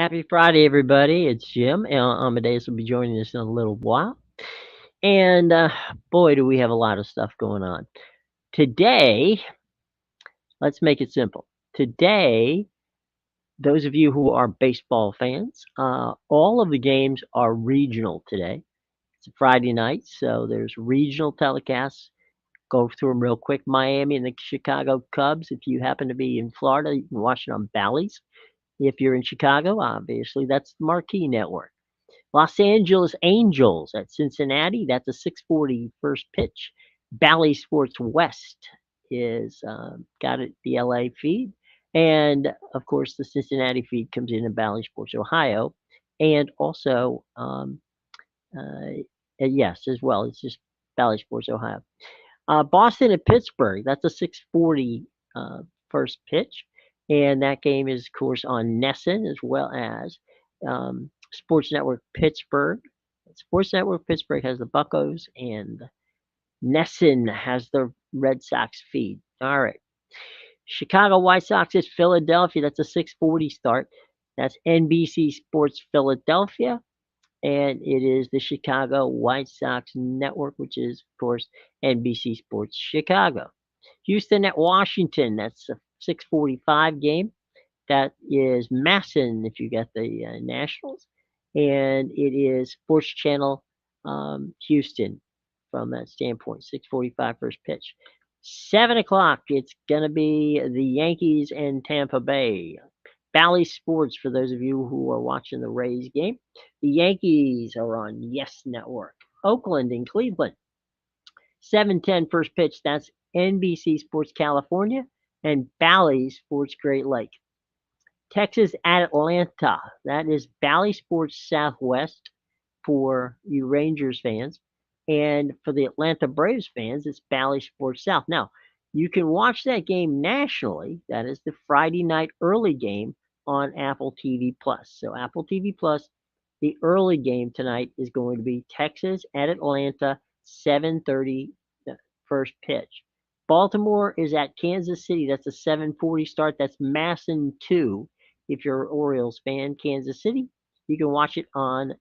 Happy Friday, everybody. It's Jim. Amedeus will be joining us in a little while. And boy, do we have a lot of stuff going on. Today, let's make it simple. Today, those of you who are baseball fans, all of the games are regional today. It's a Friday night, so there's regional telecasts. Go through them real quick. Miami and the Chicago Cubs. If you happen to be in Florida, you can watch it on Bally's. If you're in Chicago, obviously, that's the Marquee Network. Los Angeles Angels at Cincinnati. That's a 6:40 first pitch. Bally Sports West is got it the LA feed, and of course the Cincinnati feed comes in Bally Sports Ohio, and also yes as well. It's just Bally Sports Ohio. Boston at Pittsburgh. That's a 6:40 first pitch, and that game is of course on Nesson as well as Sports Network Pittsburgh. Sports Network Pittsburgh has the Buccos, and Nesson has the Red Sox feed. All right. Chicago White Sox is Philadelphia. That's a 6:40 start. That's NBC Sports Philadelphia, and it is the Chicago White Sox Network, which is, of course, NBC Sports Chicago. Houston at Washington. That's a 6:45 game. That is Masson if you got the Nationals, and it is Sports Channel Houston from that standpoint. 6:45 first pitch. 7 o'clock. It's gonna be the Yankees and Tampa Bay. Bally Sports for those of you who are watching the Rays game. The Yankees are on Yes Network. Oakland and Cleveland. 7:10 first pitch. That's NBC Sports California and Bally Sports Great Lake. Texas at Atlanta. That is Bally Sports Southwest for you Rangers fans. And for the Atlanta Braves fans, it's Bally Sports South. Now, you can watch that game nationally. That is the Friday night early game on Apple TV Plus. So Apple TV Plus, the early game tonight is going to be Texas at Atlanta, 7:30 first pitch. Baltimore is at Kansas City. That's a 7:40 start. That's Masson 2. If you're an Orioles fan, Kansas City, you can watch it on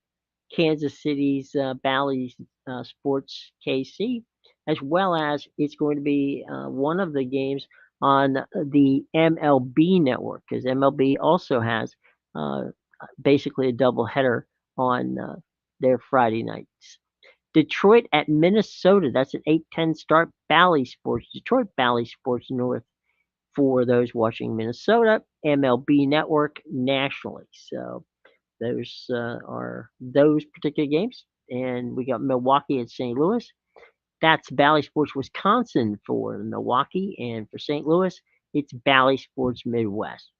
Kansas City's Bally Sports KC, as well as it's going to be one of the games on the MLB network, because MLB also has uh, basically a doubleheader on their Friday nights. Detroit at Minnesota. That's an 8:10 start. Bally Sports, Detroit Bally Sports North for those watching Minnesota. MLB Network nationally. So those are those particular games. And we got Milwaukee at St. Louis. That's Bally Sports Wisconsin for Milwaukee. And for St. Louis, it's Bally Sports Midwest.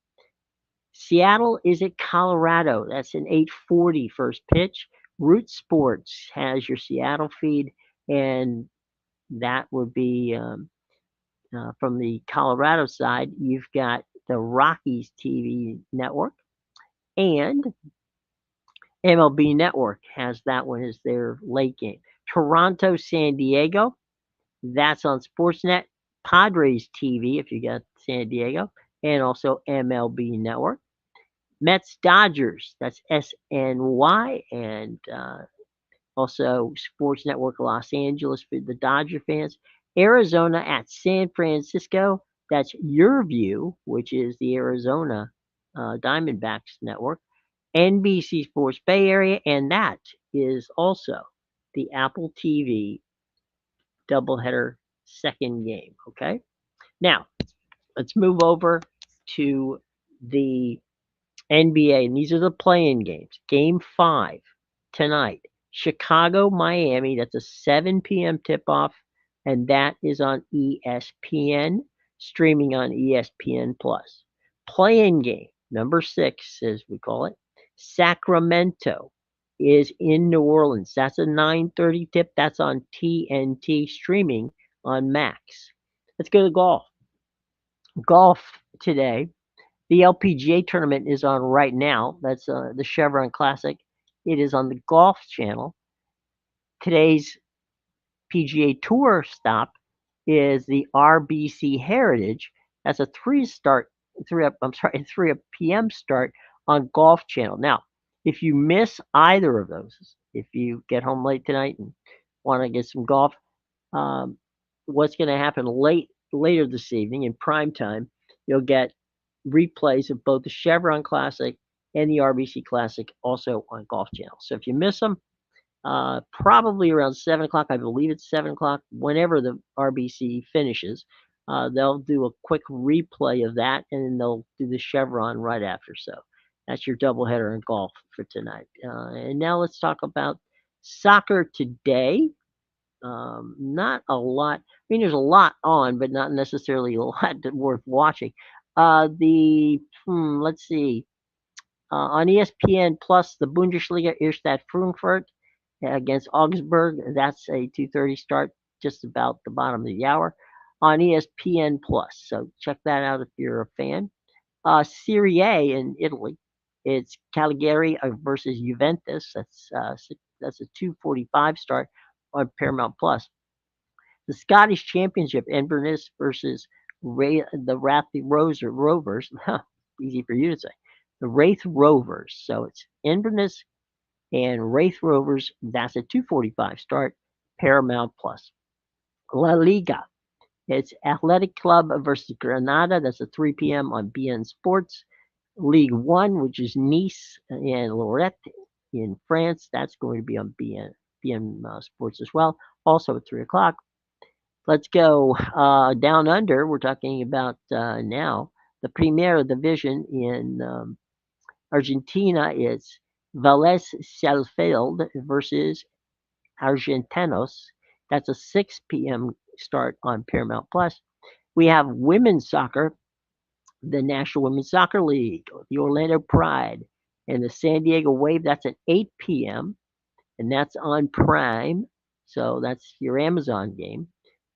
Seattle is at Colorado. That's an 8:40 first pitch. Root Sports has your Seattle feed, and that would be from the Colorado side. You've got the Rockies TV network, and MLB Network has that one as their late game. Toronto, San Diego, that's on Sportsnet. Padres TV, if you got San Diego, and also MLB Network. Mets, Dodgers, that's SNY, and also Sports Network Los Angeles for the Dodger fans. Arizona at San Francisco, that's Your View, which is the Arizona Diamondbacks network. NBC Sports Bay Area, and that is also the Apple TV doubleheader second game. Okay, now let's move over to the NBA, and these are the play-in games. Game 5 tonight, Chicago, Miami. That's a 7 p.m. tip-off, and that is on ESPN, streaming on ESPN Plus. Play-in game number 6, as we call it. Sacramento is in New Orleans. That's a 9:30 tip. That's on TNT, streaming on Max. Let's go to golf. Golf today. The LPGA tournament is on right now. That's the Chevron Classic. It is on the Golf Channel. Today's PGA Tour stop is the RBC Heritage. That's a 3 p.m. start on Golf Channel. Now, if you miss either of those, if you get home late tonight and want to get some golf, um, what's going to happen later this evening in prime time, you'll get replays of both the Chevron Classic and the RBC Classic also on Golf Channel. So if you miss them, probably around 7 o'clock, I believe it's 7 o'clock, whenever the RBC finishes, they'll do a quick replay of that and then they'll do the Chevron right after. So that's your doubleheader in golf for tonight. And now let's talk about soccer today. Not a lot. I mean, there's a lot on, but not necessarily a lot worth watching. Let's see. On ESPN Plus, the Bundesliga Erstadt Frankfurt against Augsburg. That's a 2:30 start, just about the bottom of the hour on ESPN Plus. So check that out if you're a fan. Serie A in Italy. It's Cagliari versus Juventus. That's a 2:45 start on Paramount Plus. The Scottish Championship, Inverness versus the Rovers. Easy for you to say. The Wraith Rovers. So it's Inverness and Wraith Rovers. That's a 2:45 start, Paramount Plus. La Liga. It's Athletic Club versus Granada. That's at 3 p.m. on BN Sports. League One, which is Nice and Lorette in France. That's going to be on BN Sports as well. Also at 3 o'clock. Let's go down under. We're talking about now the Primera Division in Argentina. It's Vélez Sarsfield versus Argentinos. That's a 6 p.m. start on Paramount Plus. We have women's soccer, the National Women's Soccer League, the Orlando Pride, and the San Diego Wave. That's at 8 p.m. and that's on Prime. So that's your Amazon game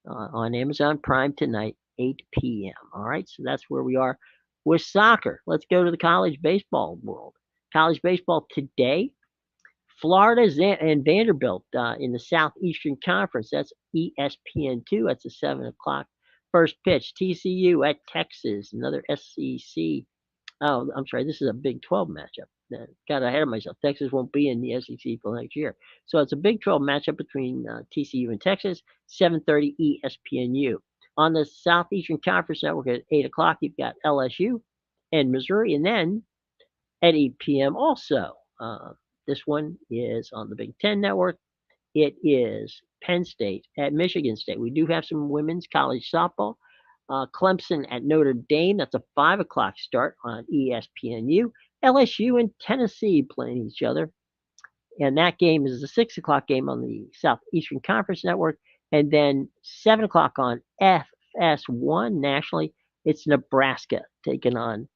on Amazon Prime tonight, 8 p.m. All right, so that's where we are with soccer. Let's go to the college baseball world. College baseball today. Florida and Vanderbilt in the Southeastern Conference. That's ESPN2. That's a 7 o'clock first pitch. TCU at Texas, another SEC. Oh, I'm sorry. This is a Big 12 matchup. Got ahead of myself. Texas won't be in the SEC for next year. So it's a Big 12 matchup between TCU and Texas, 7:30 ESPNU. On the Southeastern Conference Network at 8 o'clock, you've got LSU and Missouri. And then at 8 p.m. also. This one is on the Big Ten Network. It is Penn State at Michigan State. We do have some women's college softball. Clemson at Notre Dame. That's a 5 o'clock start on ESPNU. LSU and Tennessee playing each other. And that game is a 6 o'clock game on the Southeastern Conference Network. And then 7 o'clock on FS1 nationally. It's Nebraska taking on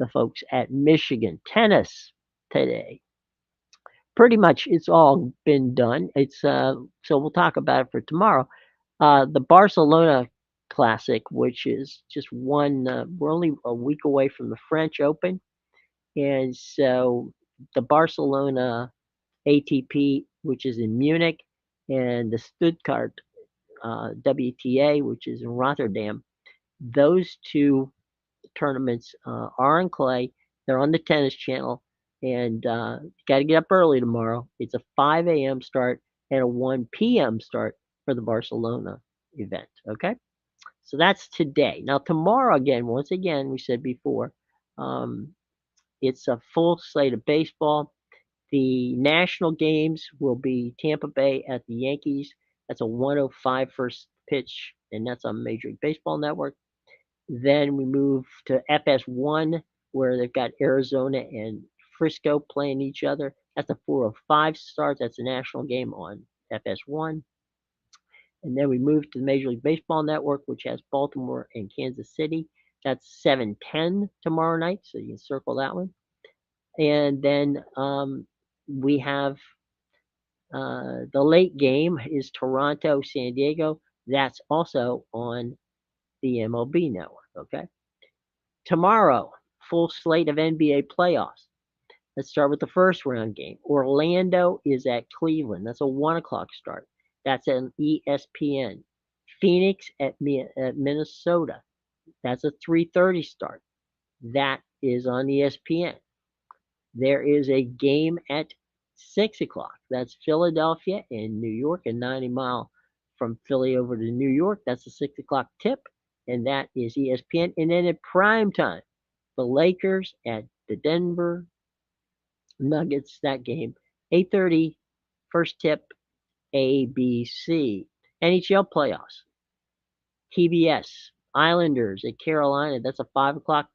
the folks at Michigan. Tennis today. Pretty much it's all been done. It's so we'll talk about it for tomorrow. The Barcelona Classic, which is just one. We're only a week away from the French Open, and so the Barcelona ATP, which is in Munich, and the Stuttgart WTA, which is in Rotterdam. Those two tournaments are on clay. They're on the Tennis Channel, and got to get up early tomorrow. It's a 5 a.m. start and a 1 p.m. start for the Barcelona event. Okay, so that's today. Now tomorrow, again, once again, we said before, it's a full slate of baseball. The national games will be Tampa Bay at the Yankees. That's a 1:05 first pitch, and that's on Major League Baseball Network. Then we move to FS1, where they've got Arizona and Frisco playing each other. That's a 4:05 start. That's a national game on FS1. And then we move to the Major League Baseball Network, which has Baltimore and Kansas City. That's 7:10 tomorrow night, so you can circle that one. And then we have the late game is Toronto, San Diego. That's also on the MLB Network. Okay. Tomorrow, full slate of NBA playoffs. Let's start with the first round game. Orlando is at Cleveland. That's a 1 o'clock start. That's an ESPN. Phoenix at Minnesota. That's a 3:30 start. That is on ESPN. There is a game at 6 o'clock. That's Philadelphia and New York, a 90-mile from Philly over to New York. That's a 6 o'clock tip, and that is ESPN. And then at prime time, the Lakers at the Denver Nuggets. That game, 8:30, first tip, ABC. NHL playoffs, TBS. Islanders at Carolina. That's a 5 o'clock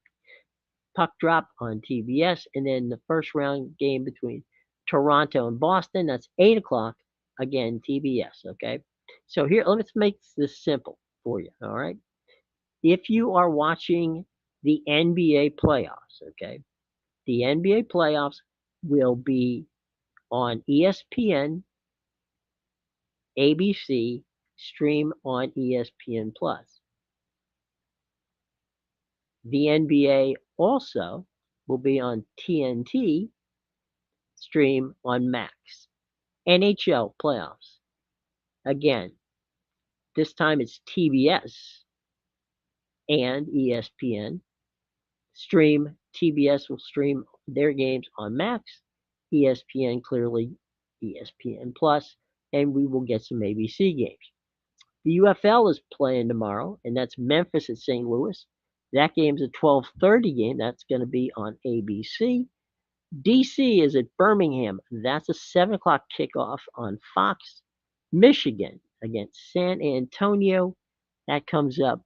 puck drop on TBS, and then the first round game between Toronto and Boston. That's 8 o'clock, again TBS. Okay, so here let's make this simple for you. All right, if you are watching the NBA playoffs, okay, the NBA playoffs will be on ESPN, ABC, stream on ESPN Plus. The NBA also will be on TNT, stream on Max. NHL playoffs. Again, this time it's TBS and ESPN. TBS will stream their games on Max. ESPN clearly ESPN Plus, and we will get some ABC games. The UFL is playing tomorrow, and that's Memphis at St. Louis. That game's a 12:30 game. That's going to be on ABC. DC is at Birmingham. That's a 7 o'clock kickoff on Fox. Michigan against San Antonio. That comes up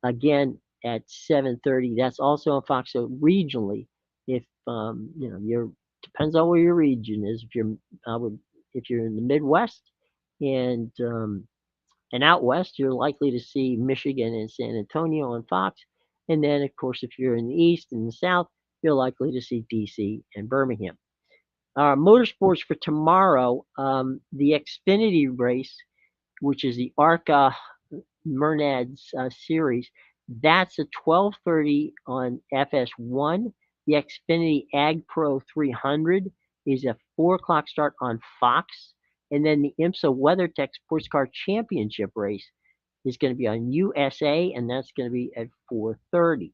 again at 7:30. That's also on Fox. So regionally, if you're depends on where your region is. If you're in the Midwest and out west, you're likely to see Michigan and San Antonio on Fox. And then, of course, if you're in the east and the south, you're likely to see DC and Birmingham. Motorsports for tomorrow, the Xfinity race, which is the ARCA Mernads series, that's at 12:30 on FS1. The Xfinity Ag Pro 300 is a 4 o'clock start on Fox. And then the IMSA WeatherTech Sports Car Championship race is going to be on USA, and that's going to be at 4:30.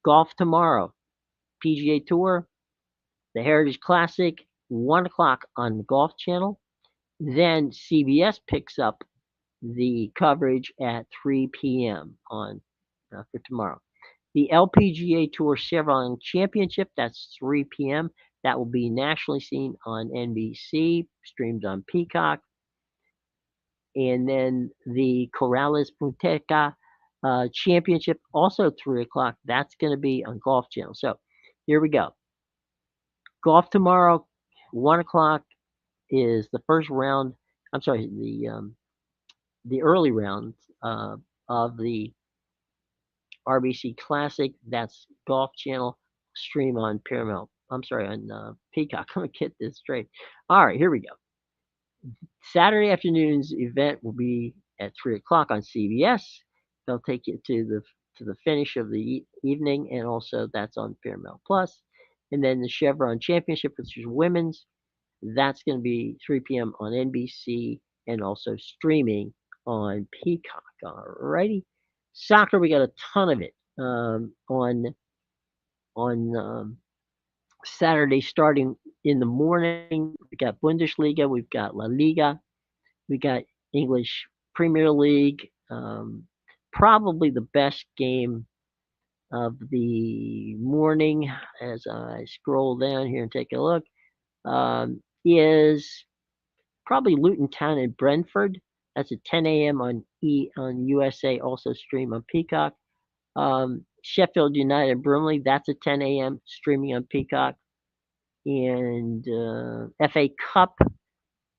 Golf tomorrow, PGA Tour, the Heritage Classic, 1 o'clock on the Golf Channel. Then CBS picks up the coverage at 3 p.m. on for tomorrow. The LPGA Tour Chevron Championship, that's 3 p.m. That will be nationally seen on NBC, streamed on Peacock. And then the Corrales Punteca Championship, also 3 o'clock. That's going to be on Golf Channel. So here we go. Golf tomorrow, 1 o'clock is the first round. I'm sorry, the early round of the RBC Classic. That's Golf Channel, stream on Paramount. I'm sorry, on Peacock. I'm gonna get this straight. All right, here we go. Saturday afternoon's event will be at 3 o'clock on CBS. They'll take you to the finish of the evening, and also that's on Paramount Plus. And then the Chevron Championship, which is women's, that's going to be 3 p.m. on NBC and also streaming on Peacock. Alrighty. Soccer, we got a ton of it on Saturday, starting in the morning. We got Bundesliga, we've got La Liga, we got English Premier League. Probably the best game of the morning as I scroll down here and take a look is probably Luton Town and Brentford. That's at 10 a.m. on USA, also stream on Peacock. Sheffield United Bromley, that's at 10 a.m. streaming on Peacock. And FA Cup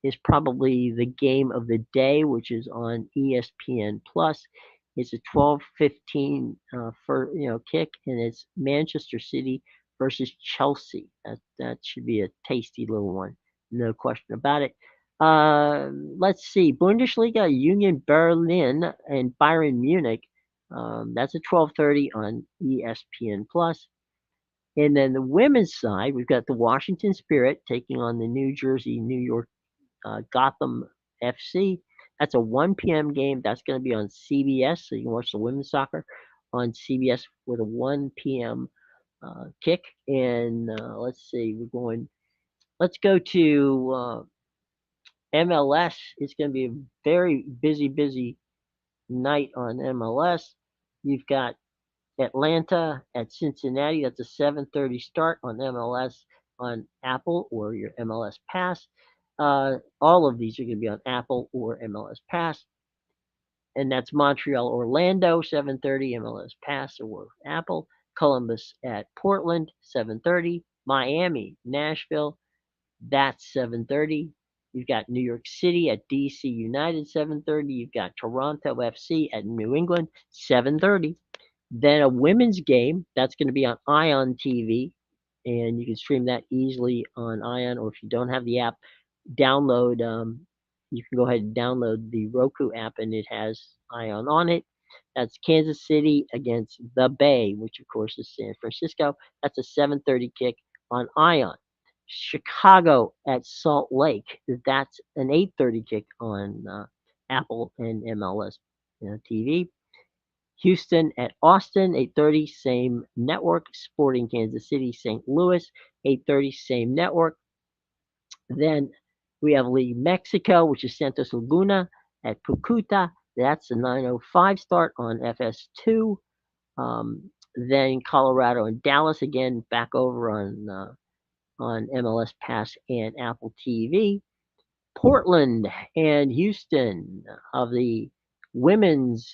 is probably the game of the day, which is on ESPN Plus. It's a 12:15 for kick, and it's Manchester City versus Chelsea. That should be a tasty little one, no question about it. Let's see, Bundesliga, Union Berlin and Bayern Munich. That's at 12:30 on ESPN Plus. And then the women's side, we've got the Washington Spirit taking on the New York Gotham FC. That's a 1 p.m. game. That's going to be on CBS, so you can watch the women's soccer on CBS with a 1 p.m. kick. And let's see, let's go to MLS. It's going to be a very busy night on MLS. You've got Atlanta at Cincinnati. That's a 7:30 start on MLS on Apple or your MLS Pass. All of these are going to be on Apple or MLS Pass, and that's Montreal, Orlando, 7:30 MLS Pass or Apple. Columbus at Portland, 7:30. Miami, Nashville, that's 7:30. You've got New York City at DC United, 7:30. You've got Toronto FC at New England, 7:30. Then a women's game that's going to be on Ion TV, and you can stream that easily on Ion. Or if you don't have the app, download. You can go ahead and download the Roku app, and it has Ion on it. That's Kansas City against the Bay, which of course is San Francisco. That's a 7:30 kick on Ion. Chicago at Salt Lake. That's an 8:30 kick on Apple and MLS TV. Houston at Austin, 8:30, same network. Sporting Kansas City, St. Louis, 8:30, same network. Then we have League Mexico, which is Santos Laguna at Pucuta. That's a 9:05 start on FS2. Then Colorado and Dallas again back over on MLS Pass and Apple TV. Portland and Houston of the women's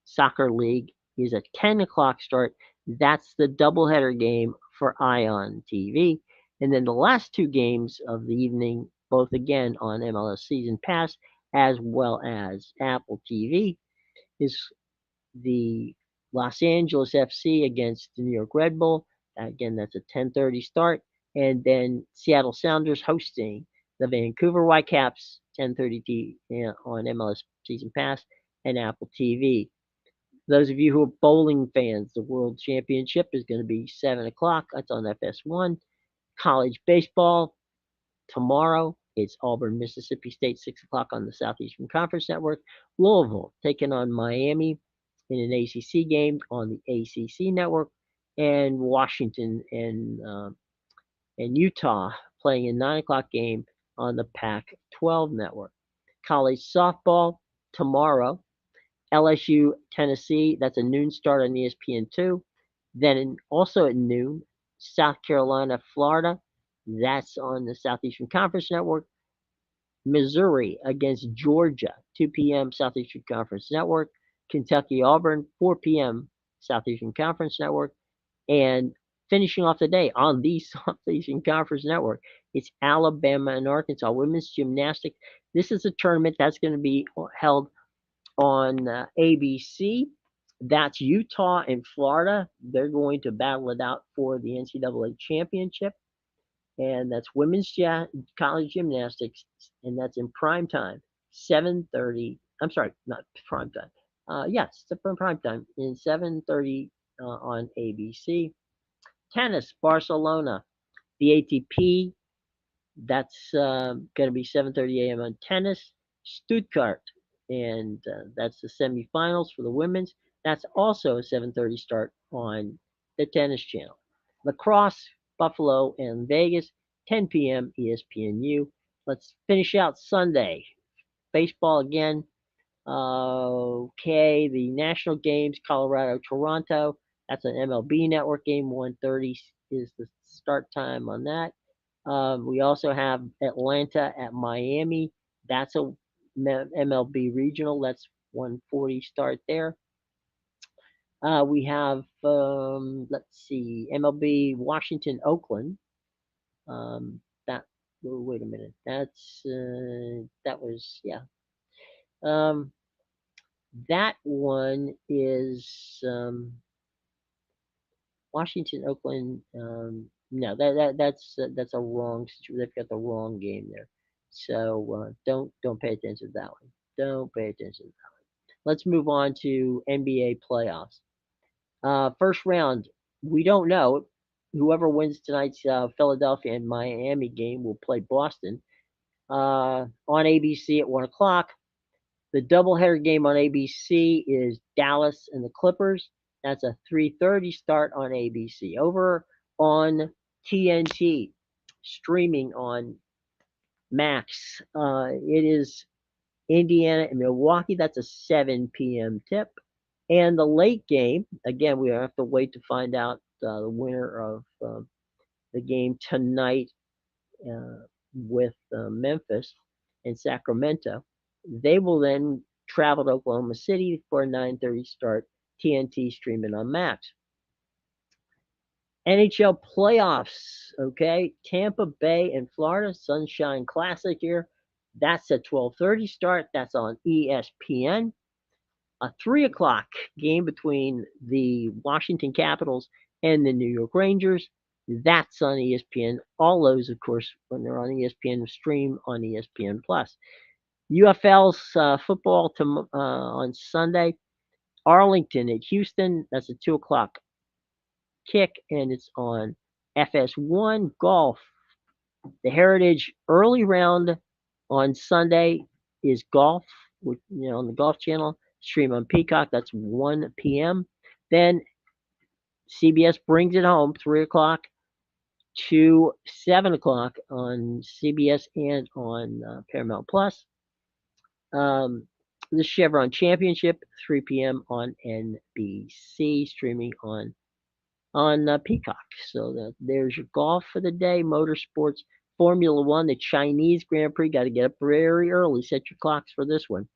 soccer league is a 10 o'clock start. That's the doubleheader game for Ion TV. And then the last two games of the evening, both again on MLS Season Pass as well as Apple TV, is the Los Angeles FC against the New York Red Bull. Again, that's a 10:30 start. And then Seattle Sounders hosting the Vancouver Whitecaps, 10:30 on MLS Season Pass and Apple TV. Those of you who are bowling fans, the World Championship is going to be 7 o'clock. That's on FS1. College baseball tomorrow. It's Auburn, Mississippi State, 6 o'clock on the Southeastern Conference Network. Louisville taking on Miami in an ACC game on the ACC Network. And Washington and Utah playing a 9 o'clock game on the Pac 12 Network. College softball tomorrow. LSU, Tennessee, that's a noon start on ESPN2. Then also at noon, South Carolina, Florida, that's on the Southeastern Conference Network. Missouri against Georgia, 2 p.m. Southeastern Conference Network. Kentucky, Auburn, 4 p.m. Southeastern Conference Network. And finishing off the day on the Southeastern Conference Network, it's Alabama and Arkansas women's gymnastics. This is a tournament that's going to be held on ABC. That's Utah and Florida. They're going to battle it out for the NCAA championship, and that's women's college gymnastics, and that's in prime time, 7:30. I'm sorry, not prime time. Yes, it's prime time in 7:30 on ABC. Tennis, Barcelona, the ATP. That's going to be 7:30 a.m. on tennis. Stuttgart, and that's the semifinals for the women's. That's also a 7:30 start on the Tennis Channel. Lacrosse, Buffalo, and Vegas, 10 p.m. ESPNU. Let's finish out Sunday. Baseball again. Okay, the national games, Colorado, Toronto. That's an MLB network game. 1:30 is the start time on that. We also have Atlanta at Miami. That's a MLB regional. That's 1:40 start there. We have let's see, MLB Washington Oakland. That wait a minute. That was yeah. Um, that one is Washington Oakland. No, that's a wrong. They've got the wrong game there. So don't pay attention to that one. Don't pay attention to that one. Let's move on to NBA playoffs. First round, we don't know. Whoever wins tonight's Philadelphia and Miami game will play Boston on ABC at 1 o'clock. The doubleheader game on ABC is Dallas and the Clippers. That's a 3:30 start on ABC. Over on TNT, streaming on Max, it is Indiana and Milwaukee. That's a 7 p.m. tip. And the late game, again, we have to wait to find out the winner of the game tonight uh, with Memphis and Sacramento. They will then travel to Oklahoma City for a 9:30 start. TNT streaming on Max. NHL playoffs, okay? Tampa Bay and Florida Sunshine Classic here. That's a 12:30 start. That's on ESPN. A 3 o'clock game between the Washington Capitals and the New York Rangers. That's on ESPN. All those, of course, when they're on ESPN, stream on ESPN Plus. UFL's football on Sunday. Arlington at Houston. That's a 2 o'clock kick, and it's on FS1 Golf. The Heritage early round on Sunday is golf, on the Golf Channel. Stream on Peacock. That's 1 p.m. Then CBS brings it home 3 o'clock to 7 o'clock on CBS and on Paramount Plus. Um, the Chevron Championship 3 p.m. on NBC, streaming on Peacock. So there's your golf for the day. Motorsports, Formula One, the Chinese Grand Prix. Got to get up very early. Set your clocks for this one.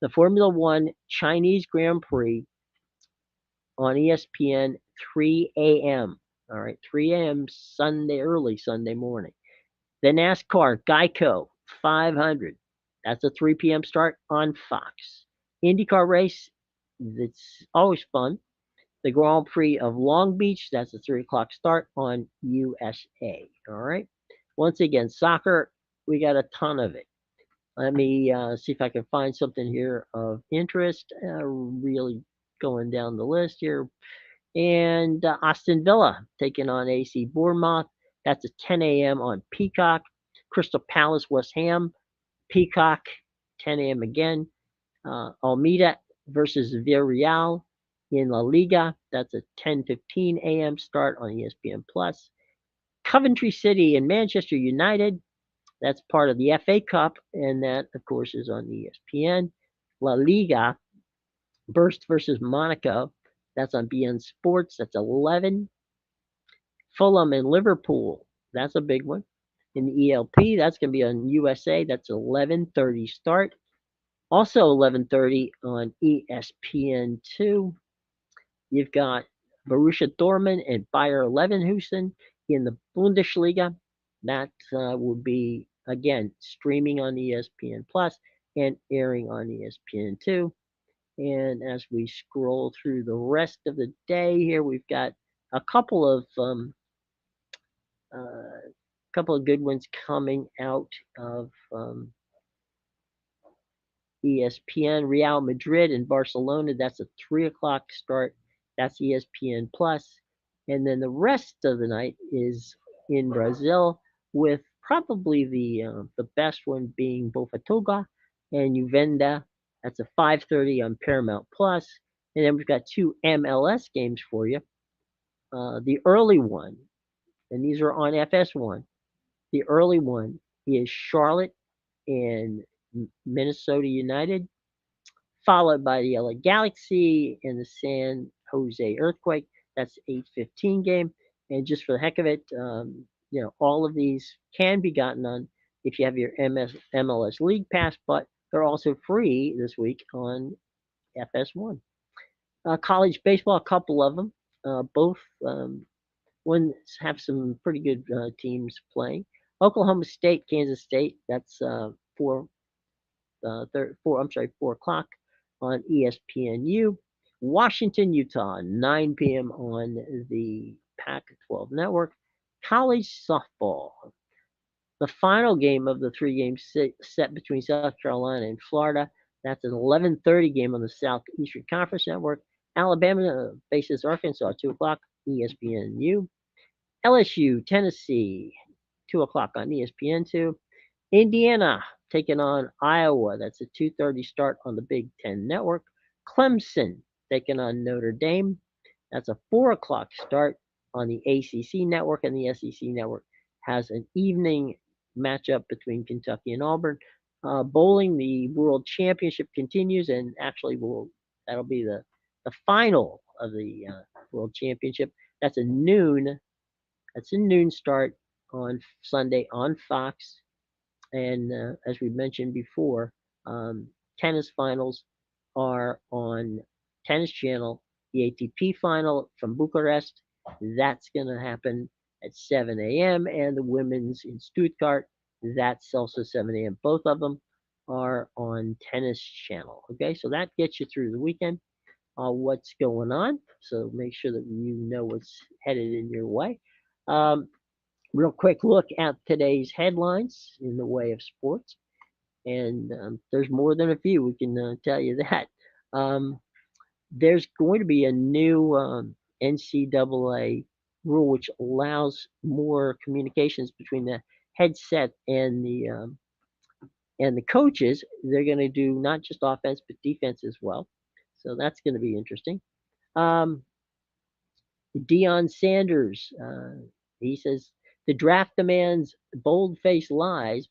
The Formula One Chinese Grand Prix on ESPN 3 a.m. All right, 3 a.m. Sunday, early Sunday morning. The NASCAR Geico 500. That's a 3 p.m. start on Fox. IndyCar race. That's always fun. The Grand Prix of Long Beach. That's a 3 o'clock start on USA. All right. Once again, soccer. We got a ton of it. Let me see if I can find something here of interest. Really going down the list here. And Aston Villa taking on AC Bournemouth. That's at 10 a.m. on Peacock. Crystal Palace West Ham. Peacock, 10 a.m. again. Almeida versus Villarreal in La Liga. That's a 10:15 a.m. start on ESPN Plus. Coventry City and Manchester United. That's part of the FA Cup, and that, of course, is on ESPN. La Liga, Burst versus Monaco. That's on BN Sports. That's 11. Fulham and Liverpool. That's a big one. In the ELP, that's going to be on USA. That's 11:30 start. Also 11:30 on ESPN2. You've got Borussia Dortmund and Bayer Leverkusen in the Bundesliga. That would be again streaming on ESPN Plus and airing on ESPN2. And as we scroll through the rest of the day here, we've got a couple of good ones coming out of ESPN. Real Madrid and Barcelona. That's a 3 o'clock start. That's ESPN Plus. And then the rest of the night is in Brazil, with probably the best one being Botafogo and Uvenda. That's a 5:30 on Paramount Plus. And then we've got two MLS games for you. The early one, and these are on FS1. The early one is Charlotte and Minnesota United, followed by the LA Galaxy and the San Jose Earthquake. That's 8:15 game. And just for the heck of it, all of these can be gotten on if you have your MLS League Pass, but they're also free this week on FS1. College baseball, a couple of them. Both ones have some pretty good teams playing. Oklahoma State, Kansas State. That's 4 o'clock on ESPNU. Washington, Utah, 9 p.m. on the Pac-12 network. College softball. The final game of the three games set between South Carolina and Florida. That's an 11:30 game on the Southeastern Conference Network. Alabama faces Arkansas, 2 o'clock, ESPNU. LSU, Tennessee, 2 o'clock on ESPN2. Indiana taking on Iowa. That's a 2:30 start on the Big Ten Network. Clemson taking on Notre Dame. That's a 4 o'clock start on the ACC network, and the SEC network has an evening matchup between Kentucky and Auburn. Bowling, the World Championship continues, and actually, that'll be the final of the World Championship. That's a noon. That's a noon start on Sunday on Fox. And as we mentioned before, um, tennis finals are on Tennis Channel. The ATP final from Bucharest, that's going to happen at 7 a.m. And the women's in Stuttgart, that's also 7 a.m. Both of them are on Tennis Channel. Okay, so that gets you through the weekend. What's going on? So make sure that you know what's headed in your way. Um, Real quick look at today's headlines in the way of sports, and there's more than a few. We can tell you that. Um, there's going to be a new NCAA rule which allows more communications between the headset and the coaches. They're going to do not just offense but defense as well. So that's going to be interesting. Um, Deion Sanders, he says the draft demands bold-faced lies,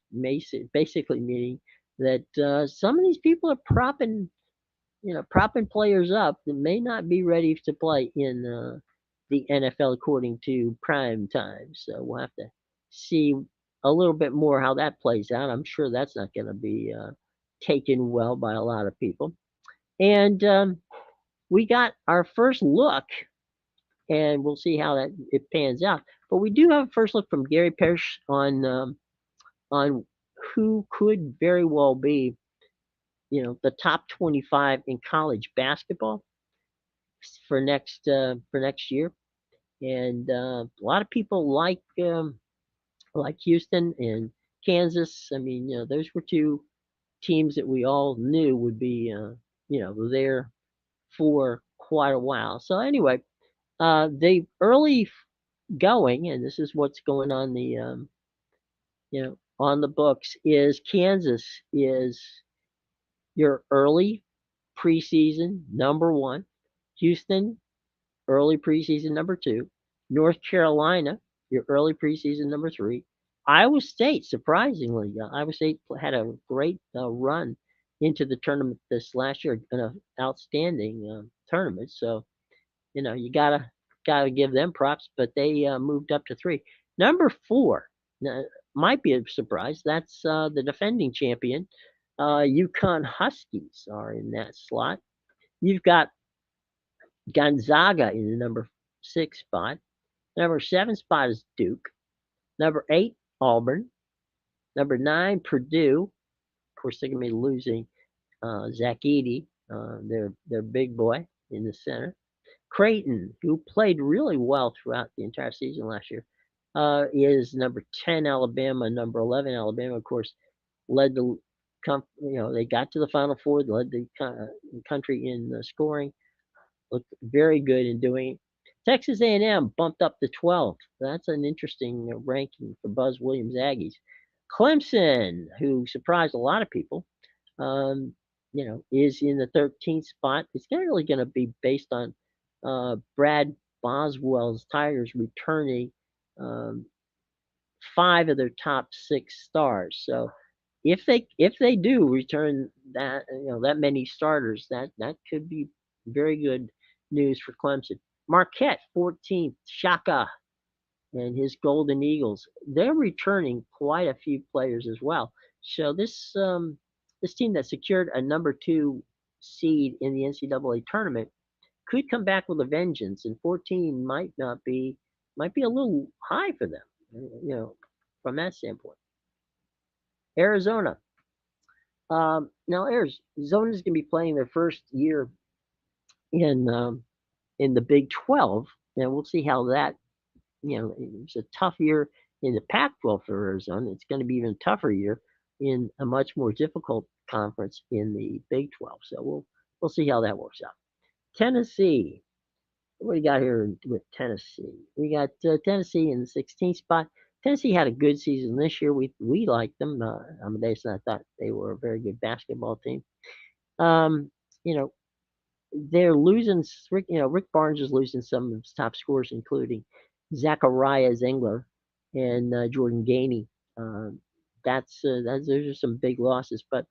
basically meaning that some of these people are propping players up that may not be ready to play in the NFL according to prime time. So we'll have to see a little bit more how that plays out. I'm sure that's not going to be taken well by a lot of people. And we got our first look, and we'll see how that it pans out. But we do have a first look from Gary Parrish on who could very well be, the top 25 in college basketball for next year. And a lot of people like Houston and Kansas. I mean, those were two teams that we all knew would be there for quite a while. So anyway, the early going, and this is what's going on on the books, is Kansas is your early preseason number one, Houston early preseason number two, North Carolina your early preseason number three, Iowa State surprisingly, Iowa State had a great run into the tournament this last year, an outstanding tournament. So you gotta give them props, but they moved up to three. Number four might be a surprise. That's the defending champion. UConn Huskies are in that slot. You've got Gonzaga in the number six spot. Number seven spot is Duke. Number eight, Auburn. Number nine, Purdue. Of course, they're gonna be losing Zach Edey, their big boy in the center. Creighton, who played really well throughout the entire season last year, is number 10 Alabama, number 11 Alabama. Of course, led the they got to the Final Four, led the country in scoring, looked very good in doing it. Texas A&M bumped up to 12th. That's an interesting ranking for Buzz Williams Aggies. Clemson, who surprised a lot of people, um, is in the 13th spot. It's not really going to be based on Brad Boswell's Tigers returning um, five of their top six stars. So if they do return that many starters, that could be very good news for Clemson. Marquette 14th, Shaka and his Golden Eagles. They're returning quite a few players as well. So this team that secured a number two seed in the NCAA tournament could come back with a vengeance, and 14 might be a little high for them, from that standpoint. Arizona. Now Arizona is going to be playing their first year in um, in the Big 12, and we'll see how that. It's a tough year in the Pac-12 for Arizona. It's going to be even a tougher year in a much more difficult conference in the Big 12. So we'll see how that works out. Tennessee. What do you got here with Tennessee? We got Tennessee in the 16th spot. Tennessee had a good season this year. We liked them. Amedeus and I thought they were a very good basketball team. Um, you know, they're losing. Rick Barnes is losing some of his top scorers, including Zachariah Zengler and Jordan Gainey. Um, those are some big losses, but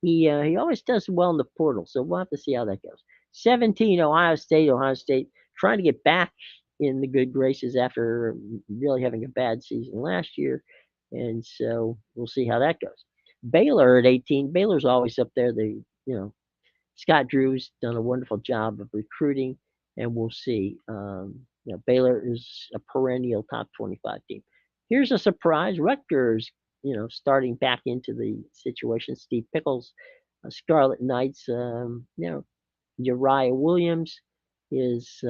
he always does well in the portal, so we'll have to see how that goes. 17, Ohio State. Ohio State trying to get back in the good graces after really having a bad season last year, and so we'll see how that goes. Baylor at 18. Baylor's always up there. Scott Drew's done a wonderful job of recruiting, and we'll see. Baylor is a perennial top 25 team. Here's a surprise: Rutgers, starting back into the situation. Steve Pickles, Scarlet Knights. Uriah Williams is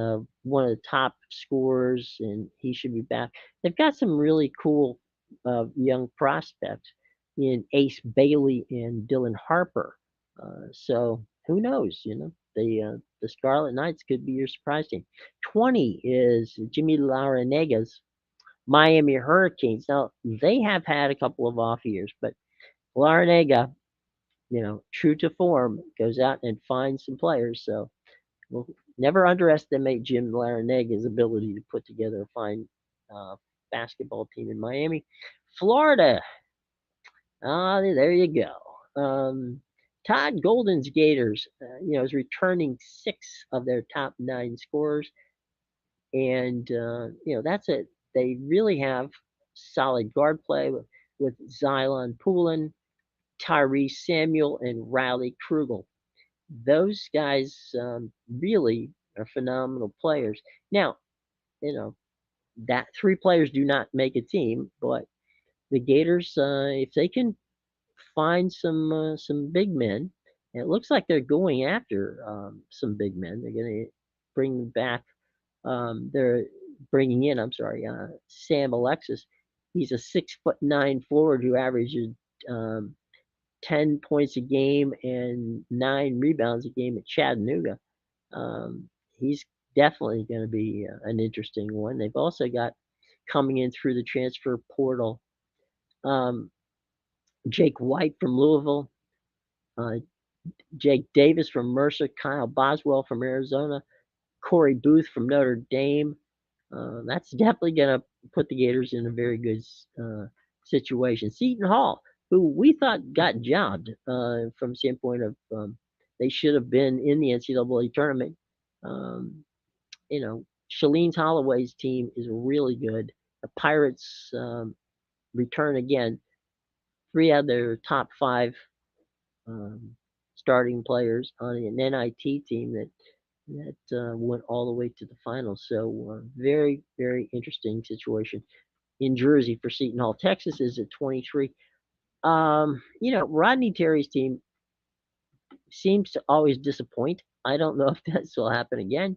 one of the top scorers, and he should be back. They've got some really cool young prospects in Ace Bailey and Dylan Harper. So who knows? The Scarlet Knights could be your surprise team. 20 is Jimmy Laranaga's Miami Hurricanes. Now they have had a couple of off years, but Larinaga, true to form, goes out and finds some players. So we'll never underestimate Jim Laranaga's ability to put together a fine uh, basketball team in Miami. Florida, there you go. Todd Golden's Gators, is returning 6 of their top 9 scorers, and that's it. They really have solid guard play with Xylon Poulin, Tyrese Samuel, and Riley Krugel. Those guys really are phenomenal players. Now, you know that 3 players do not make a team, but the Gators, if they can find some big men, and it looks like they're going after some big men. They're going to bring back. They're bringing in. I'm sorry, Sam Alexis. He's a 6'9" forward who averages um, 10 points a game and 9 rebounds a game at Chattanooga. He's definitely going to be an interesting one. They've also got coming in through the transfer portal um, Jake White from Louisville, uh, Jake Davis from Mercer, Kyle Boswell from Arizona, Corey Booth from Notre Dame. That's definitely going to put the Gators in a very good situation. Seton Hall, who we thought got jobbed from the standpoint of they should have been in the NCAA tournament. Um, Shalene Holloway's team is really good. The Pirates return again. 3 out of their top 5 um, starting players on an NIT team that went all the way to the finals. So very very interesting situation in Jersey for Seton Hall. Texas is at 23. Rodney Terry's team seems to always disappoint. I don't know if that will happen again,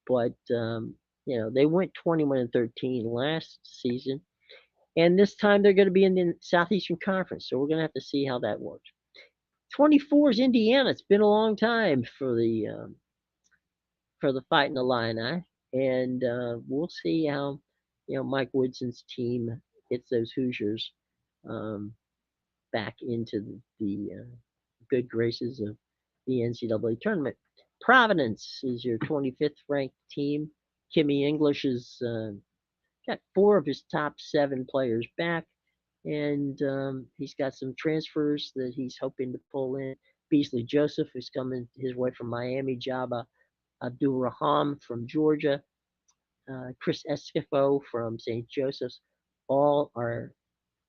but they went 21-13 last season, and this time they're going to be in the Southeastern Conference. So we're going to have to see how that works. 24 is Indiana. It's been a long time for the Fighting Illini, and we'll see how Mike Woodson's team gets those Hoosiers um, back into the good graces of the NCAA tournament. Providence is your 25th ranked team. Kimmy English has got 4 of his top 7 players back, and he's got some transfers that he's hoping to pull in. Beasley Joseph, who's coming his way from Miami, Jabba Abdul Raham from Georgia, Chris Escafo from St. Joseph's, all are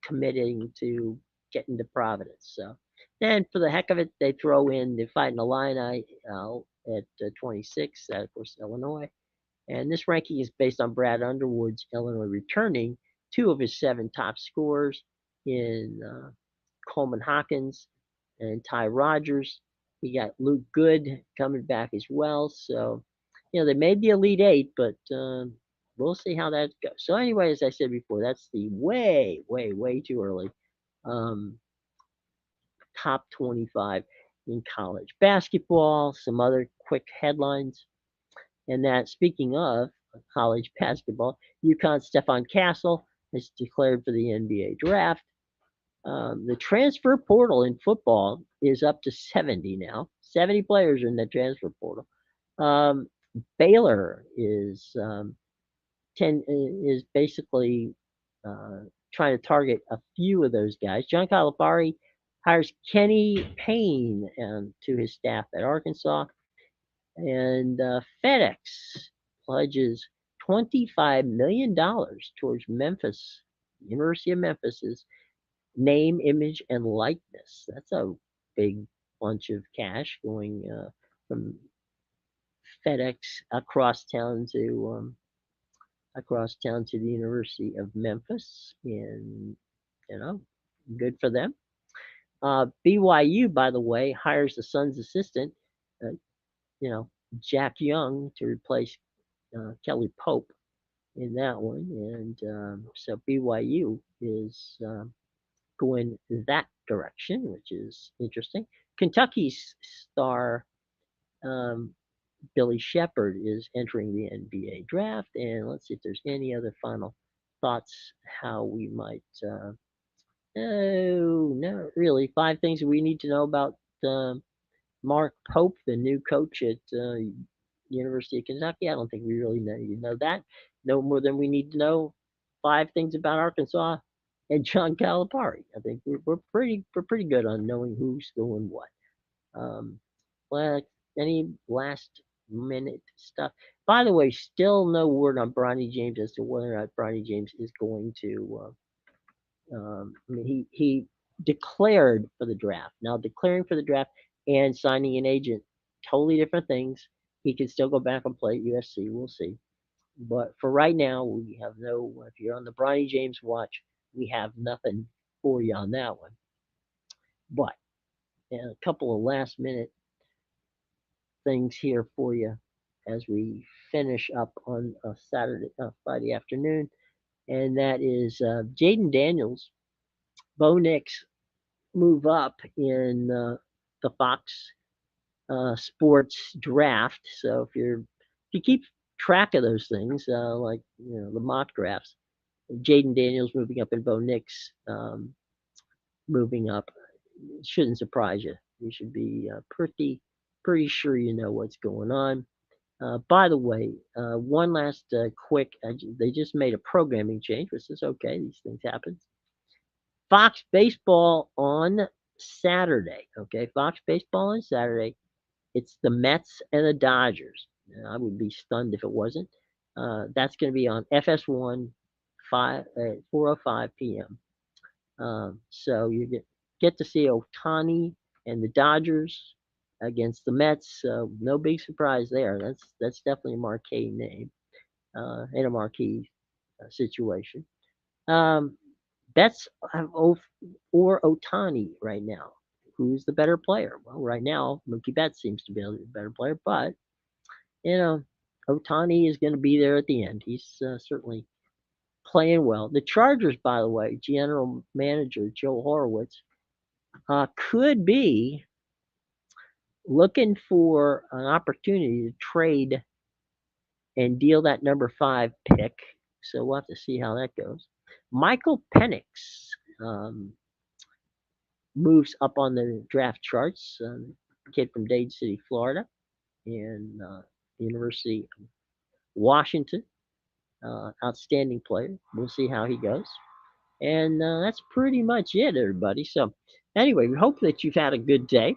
committing to getting to Providence. So then, for the heck of it, they throw in the Fighting Illini at 26, of course, Illinois. And this ranking is based on Brad Underwood's Illinois returning 2 of his 7 top scorers in Coleman Hawkins and Ty Rogers. You got Luke Good coming back as well. So, they made the Elite Eight, but we'll see how that goes. So, anyway, as I said before, that's the way, way, way too early um, top 25 in college basketball. Some other quick headlines. And that, speaking of college basketball, UConn's Stefan Castle is declared for the NBA draft. The transfer portal in football is up to 70 now. 70 players are in the transfer portal. Um, Baylor is basically uh, trying to target a few of those guys. John Calipari hires Kenny Payne to his staff at Arkansas, and FedEx pledges $25 million towards University of Memphis's name, image, and likeness. That's a big bunch of cash going from FedEx across town to the University of Memphis, and you know, good for them. BYU, by the way, hires the Suns' assistant, uh, you know, Jack Young, to replace Kelly Pope in that one, and so BYU is going that direction, which is interesting. Kentucky's star um, Billy Shepard is entering the NBA draft, and let's see if there's any other final thoughts how we might. Oh, not really. Five things we need to know about Mark Pope, the new coach at University of Kentucky. I don't think we really know. You know that no more than we need to know five things about Arkansas and John Calipari. I think we're pretty good on knowing who's doing what. Um, well, any last minute stuff? By the way, still no word on Bronny James as to whether or not Bronny James is going to. I mean, he declared for the draft. Now, declaring for the draft and signing an agent, totally different things. He can still go back and play at USC. We'll see. But for right now, we have no. If you're on the Bronny James watch, we have nothing for you on that one. But and a couple of last minute things here for you as we finish up on a Friday afternoon, and that is Jaden Daniels, Bo Nix move up in the Fox Sports draft. So if you keep track of those things, like the mock drafts, Jaden Daniels moving up and Bo Nix moving up, it shouldn't surprise you. You should be pretty sure you know what's going on. By the way, one last quick, they just made a programming change, which is okay. These things happen. Fox Baseball on Saturday. Okay, Fox Baseball on Saturday. It's the Mets and the Dodgers. I would be stunned if it wasn't. That's going to be on FS1, 4:05 p.m. So you get to see Otani and the Dodgers against the Mets. So no big surprise there. That's definitely a marquee name and a marquee situation. Um, Betts or Otani right now. Who's the better player? Well, right now Mookie Betts seems to be a better player, but you know Otani is going to be there at the end. He's certainly playing well. The Chargers, by the way, general manager Joe Horowitz could be looking for an opportunity to trade and deal that number 5 pick. So we'll have to see how that goes. Michael Penix um, moves up on the draft charts. Kid from Dade City, Florida, and the University of Washington. Outstanding player. We'll see how he goes. And that's pretty much it, everybody. So, anyway, we hope that you've had a good day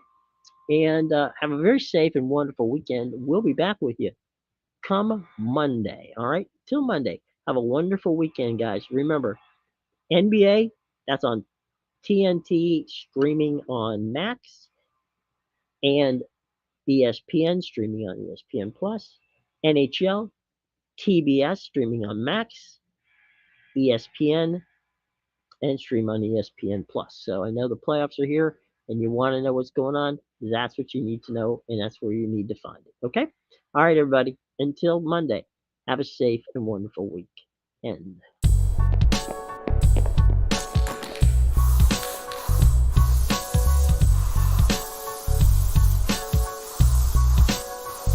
and have a very safe and wonderful weekend. We'll be back with you come Monday. All right? Till Monday. Have a wonderful weekend, guys. Remember, NBA, that's on TNT streaming on Max and ESPN streaming on ESPN Plus. NHL, TBS streaming on Max, ESPN, and stream on ESPN Plus. So I know the playoffs are here and you want to know what's going on. That's what you need to know, and that's where you need to find it. Okay? All right, everybody. Until Monday, have a safe and wonderful week. And